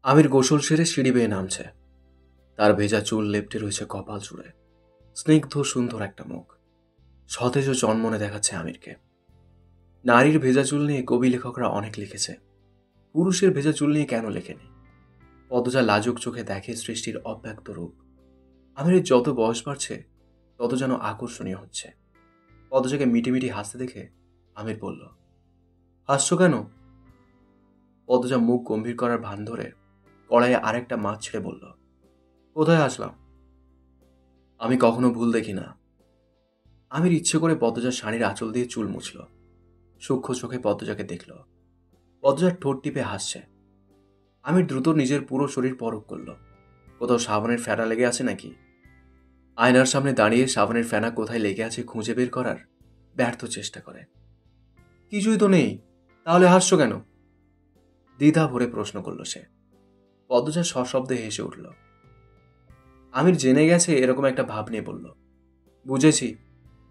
আমির গোসল সেরে সিঁড়ি বেয়ে নামছে। তার ভেজা চুল লেপ্টে রয়েছে কপাল জুড়ে। স্নিগ্ধ সুন্দর একটা মুখ, সতেজ ও জন্মনে দেখাচ্ছে আমিরকে। নারীর ভেজা চুল নিয়ে কবি লেখকরা অনেক লিখেছে, পুরুষের ভেজা চুল নিয়ে কেন লেখেনি? পদজা লাজুক চোখে দেখে সৃষ্টির অব্যক্ত রূপ। আমিরের যত বয়স বাড়ছে তত যেন আকর্ষণীয় হচ্ছে। পদজাকে মিটিমিটি হাসতে দেখে আমির বলল, হাসছো কেন? পদজা মুখ গম্ভীর করার ভান ধরে কড়াইয়ে আরেকটা মাছ ছেড়ে বলল, কোথায় আসলাম? আমি কখনো ভুল দেখি না। আমির ইচ্ছে করে পদ্মজার শাড়ির আঁচল দিয়ে চুল মুছল। সূক্ষ্ম চোখে পদ্মজাকে দেখল। পদ্মজার ঠোঁট টিপে হাসছে। আমির দ্রুত নিজের পুরো শরীর পরখ করল। কোথাও সাবানের ফেনা লেগে আছে নাকি? আয়নার সামনে দাঁড়িয়ে সাবানের ফেনা কোথায় লেগে আছে খুঁজে বের করার ব্যর্থ চেষ্টা করে। কিছুই তো নেই, তাহলে হাসছো কেন? দ্বিধা ভরে প্রশ্ন করল সে। পদ্মজা সশব্দে হেসে উঠল। আমির জেনে গেছে এরকম একটা ভাব নিয়ে বলল, বুঝেছি,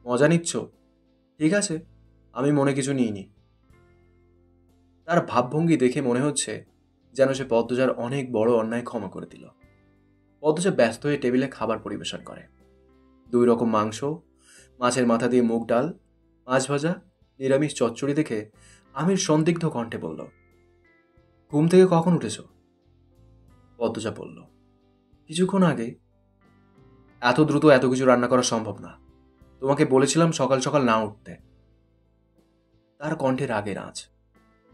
মজা নিচ্ছ? ঠিক আছে, আমি মনে কিছু নিইনি। তার ভাবভঙ্গি দেখে মনে হচ্ছে যেন সে পদ্মজার অনেক বড় অন্যায় ক্ষমা করে দিল। পদ্মজা ব্যস্ত হয়ে টেবিলে খাবার পরিবেশন করে। 2 রকম মাংস, মাছের মাথা দিয়ে মুগ ডাল, মাছ ভাজা, নিরামিষ চচ্চড়ি দেখে আমির সন্দিগ্ধ কণ্ঠে বলল, ঘুম থেকে কখন উঠেছ? পদ্মজা বলল, কিছুক্ষণ আগে। এত দ্রুত এত কিছু রান্না করা সম্ভব না। তোমাকে বলেছিলাম সকাল সকাল না উঠতে। তার কণ্ঠে রাগের আঁচ।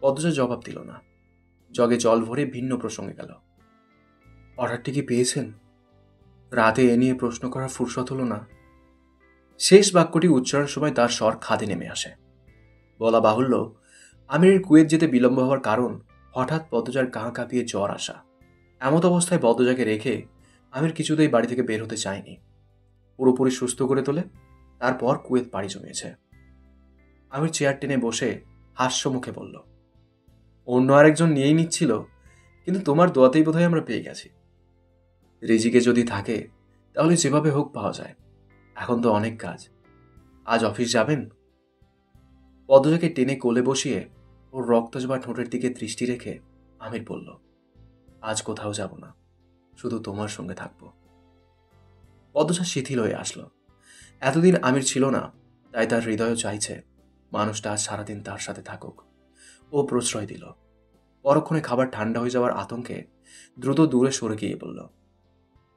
পদ্মজা জবাব দিল না। জগে জল ভরে ভিন্ন প্রসঙ্গে গেল। অর্ডারটি কি পেয়েছেন? রাতে এ নিয়ে প্রশ্ন করার ফুরসত হলো না। শেষ বাক্যটি উচ্চারণের সময় তার স্বর খাদে নেমে আসে। বলা বাহুল্য, আমিরের কুয়েত যেতে বিলম্ব হওয়ার কারণ হঠাৎ পদ্মজার গা কাঁপিয়ে জ্বর আসা। এমত অবস্থায় পদ্মজাকে রেখে আমির কিছুতেই বাড়ি থেকে বের হতে চায়নি। পুরোপুরি সুস্থ করে তোলে, তারপর কুয়েত পাড়ি জমিয়েছে। আমির চেয়ার টেনে বসে হাস্য মুখে বলল, অন্য আরেকজন নিয়েই নিচ্ছিল, কিন্তু তোমার দোয়াতেই বোধহয় আমরা পেয়ে গেছি। রিজিকে যদি থাকে তাহলে যেভাবে হোক পাওয়া যায়। এখন তো অনেক কাজ। আজ অফিস যাবেন? পদ্মজাকে টেনে কোলে বসিয়ে ওর রক্তজবা ঠোঁটের দিকে দৃষ্টি রেখে আমির বলল, আজ কোথাও যাব না, শুধু তোমার সঙ্গে থাকবো। পদ্মজা শিথিল হয়ে আসলো। এতদিন আমির ছিল না, তাই তার হৃদয়ও চাইছে মানুষটা আজ সারাদিন তার সাথে থাকুক। ও প্রশ্রয় দিল। পরক্ষণে খাবার ঠান্ডা হয়ে যাওয়ার আতঙ্কে দ্রুত দূরে সরে গিয়ে বলল,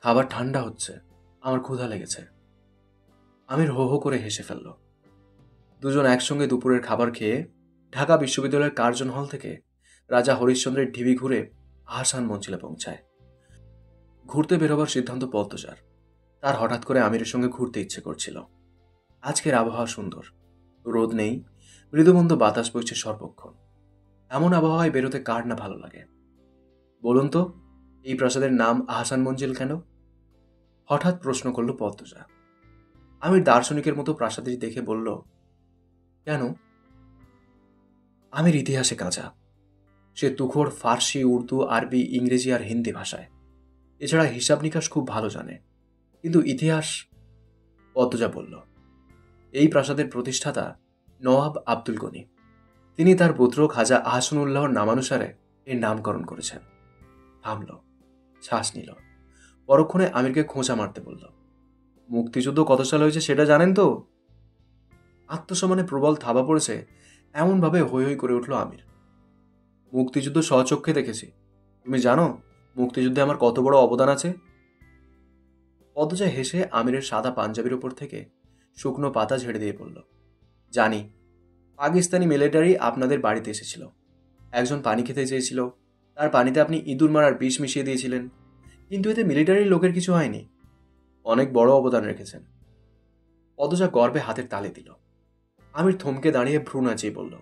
খাবার ঠান্ডা হচ্ছে, আমার ক্ষুধা লেগেছে। আমির হো হো করে হেসে ফেলল। দুজন একসঙ্গে দুপুরের খাবার খেয়ে ঢাকা বিশ্ববিদ্যালয়ের কার্জন হল থেকে রাজা হরিশ্চন্দ্রের ঢিবি ঘুরে আহসান মঞ্জিলে পৌঁছায়। ঘুরতে বেরোবার সিদ্ধান্ত পদ্মজার। তার হঠাৎ করে আমিরের সঙ্গে ঘুরতে ইচ্ছে করছিল। আজকের আবহাওয়া সুন্দর, রোদ নেই, মৃদুমন্দ বাতাস বইছে সর্বক্ষণ। এমন আবহাওয়ায় বেরোতে কার না ভালো লাগে? বলুন তো, এই প্রাসাদের নাম আহসান মঞ্জিল কেন? হঠাৎ প্রশ্ন করল পদ্মজা। আমির দার্শনিকের মতো প্রাসাদটি দেখে বলল, কেন? আমির ইতিহাসে কাঁচা। সে তুখোড় ফার্সি, উর্দু, আরবি, ইংরেজি আর হিন্দি ভাষায়। এছাড়া হিসাব নিকাশ খুব ভালো জানে, কিন্তু ইতিহাস। পদ্মজা বলল, এই প্রাসাদের প্রতিষ্ঠাতা নওয়াব আব্দুল গনি। তিনি তার পুত্র খাজা আহসানুল্লাহর নামানুসারে এর নামকরণ করেছেন। থামল, শ্বাস নিল। পরক্ষণে আমিরকে খোঁচা মারতে বলল, মুক্তিযুদ্ধ কত সালে হয়েছে সেটা জানেন তো? আত্মসম্মানে প্রবল থাবা পড়েছে এমনভাবে হৈ হৈ করে উঠল আমির। মুক্তিযুদ্ধ স্বচক্ষে দেখেছি। তুমি জানো মুক্তিযুদ্ধে আমার কত বড় অবদান আছে? পদ্মজা হেসে আমিরের সাদা পাঞ্জাবির উপর থেকে শুকনো পাতা ঝেড়ে দিয়ে বলল, জানি। পাকিস্তানি মিলিটারি আপনাদের বাড়িতে এসেছিল। একজন পানি খেতে চেয়েছিল, তার পানিতে আপনি ইঁদুর মারার বিষ মিশিয়ে দিয়েছিলেন, কিন্তু এতে মিলিটারির লোকের কিছু হয়নি। অনেক বড় অবদান রেখেছেন। পদ্মজা গর্বে হাতের তালে দিল। আমির থমকে দাঁড়িয়ে ভ্রু নাচিয়ে বলল,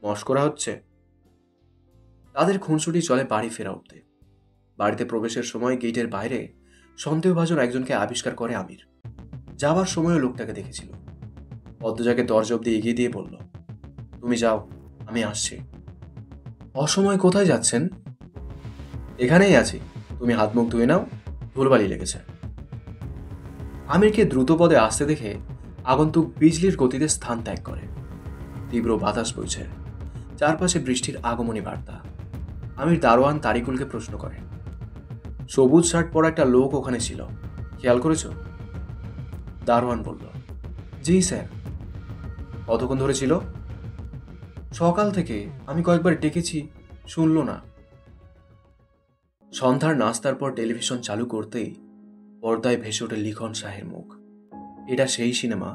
মস্করা হচ্ছে? তাদের খুনসুটি চলে বাড়ি ফেরা অব্দি। বাড়িতে প্রবেশের সময় গেটের বাইরে সন্দেহভাজন একজনকে আবিষ্কার করে আমির। যাওয়ার সময়ও লোকটাকে দেখেছিল। পদ্মজাকে দরজা অব্দি এগিয়ে দিয়ে বলল, তুমি যাও, আমি আসছি। অসময়ে কোথায় যাচ্ছেন? এখানেই আছি, তুমি হাত মুখ ধুয়ে নাও, ধুলবালি লেগেছে। আমিরকে দ্রুত পদে আসতে দেখে আগন্তুক বিজলির গতিতে স্থান ত্যাগ করে। তীব্র বাতাস বইছে, চারপাশে বৃষ্টির আগমনী বার্তা। আমির দারোয়ান তারিকুলকে প্রশ্ন করে, সবুজ শার্ট পরা একটা লোক ওখানে ছিল, খেয়াল করেছো? দারোয়ান বলল, জি স্যার। কতক্ষণ ধরে ছিল? সকাল থেকে, আমি কয়েকবার ডেকেছি, শুনল না। সন্ধ্যার নাস্তার পর টেলিভিশন চালু করতেই পর্দায় ভেসে ওঠে লিখন শাহের মুখ। এটা সেই সিনেমা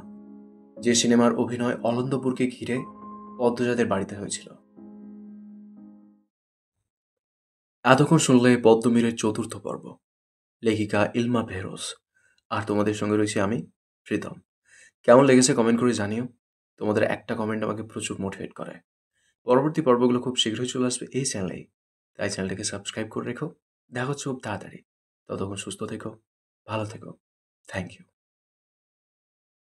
যে সিনেমার অভিনয় অলন্দপুরকে ঘিরে পদ্মজাদের বাড়িতে হয়েছিল। এতক্ষণ শুনলে পদ্মমীরের চতুর্থ পর্ব, লেখিকা ইলমা বেহরোজ, আর তোমাদের সঙ্গে রয়েছে আমি, প্রীতম। কেমন লেগেছে কমেন্ট করে জানিও। তোমাদের একটা কমেন্ট আমাকে প্রচুর মোটিভেট করে। পরবর্তী পর্বগুলো খুব শীঘ্রই চলে আসবে এই চ্যানেলেই, তাই চ্যানেলটাকে সাবস্ক্রাইব করে রেখো। দেখা হচ্ছে খুব তাড়াতাড়ি। ততক্ষণ সুস্থ থেকো, ভালো থেকো। Thank you.